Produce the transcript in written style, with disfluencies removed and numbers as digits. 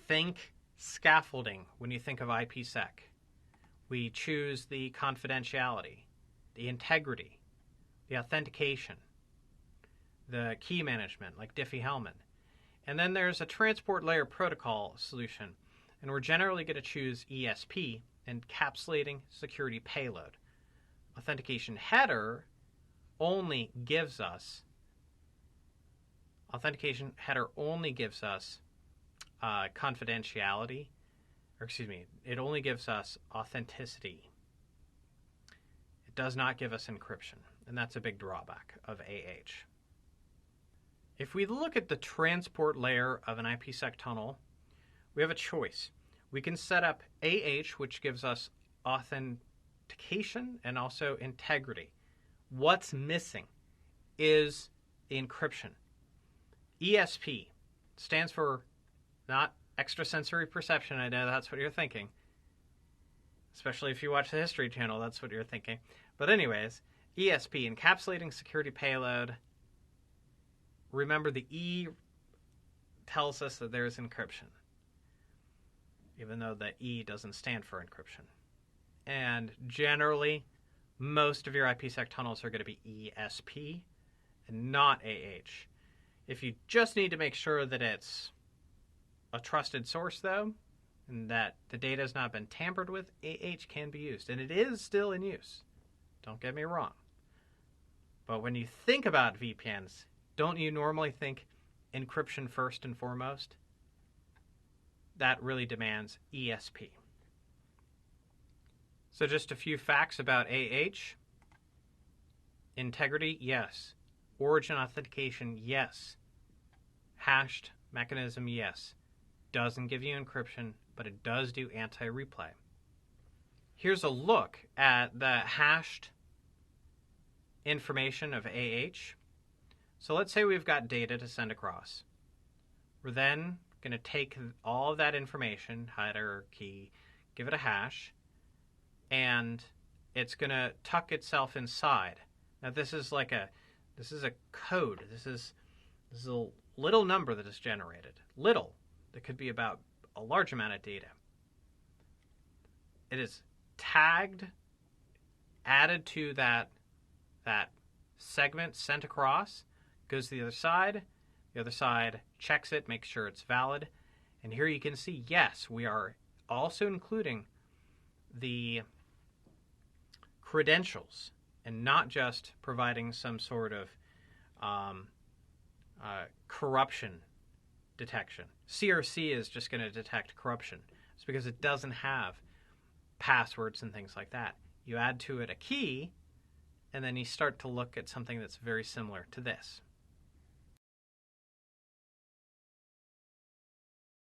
Think scaffolding when you think of IPSec. We choose the confidentiality, the integrity, the authentication, the key management like Diffie-Hellman. And then there's a transport layer protocol solution, and we're generally going to choose ESP, encapsulating security payload. Authentication header only gives us confidentiality, it only gives us authenticity. It does not give us encryption, and that's a big drawback of AH. If we look at the transport layer of an IPsec tunnel, we have a choice. We can set up AH, which gives us authentication and also integrity. What's missing is the encryption. ESP stands for not extrasensory perception. I know that's what you're thinking. Especially if you watch the History Channel, that's what you're thinking. But anyways, ESP, encapsulating security payload. Remember, the E tells us that there is encryption, even though the E doesn't stand for encryption. And generally, most of your IPsec tunnels are going to be ESP and not AH. If you just need to make sure that it's a trusted source, though, and that the data has not been tampered with, AH can be used. And it is still in use. Don't get me wrong. But when you think about VPNs, don't you normally think encryption first and foremost? That really demands ESP. So just a few facts about AH. Integrity, yes. Origin authentication, yes. Hashed mechanism, yes. Doesn't give you encryption, but it does do anti-replay. Here's a look at the hashed information of AH. So let's say we've got data to send across. We're then going to take all of that information, header, key, give it a hash, and it's going to tuck itself inside. Now this is a code. This is a little number that is generated. Little. That could be about a large amount of data. It is tagged, added to that segment sent across, goes to the other side checks it, makes sure it's valid, and here you can see, yes, we are also including the credentials and not just providing some sort of corruption detection. CRC is just going to detect corruption. It's because it doesn't have passwords and things like that. You add to it a key, and then you start to look at something that's very similar to this.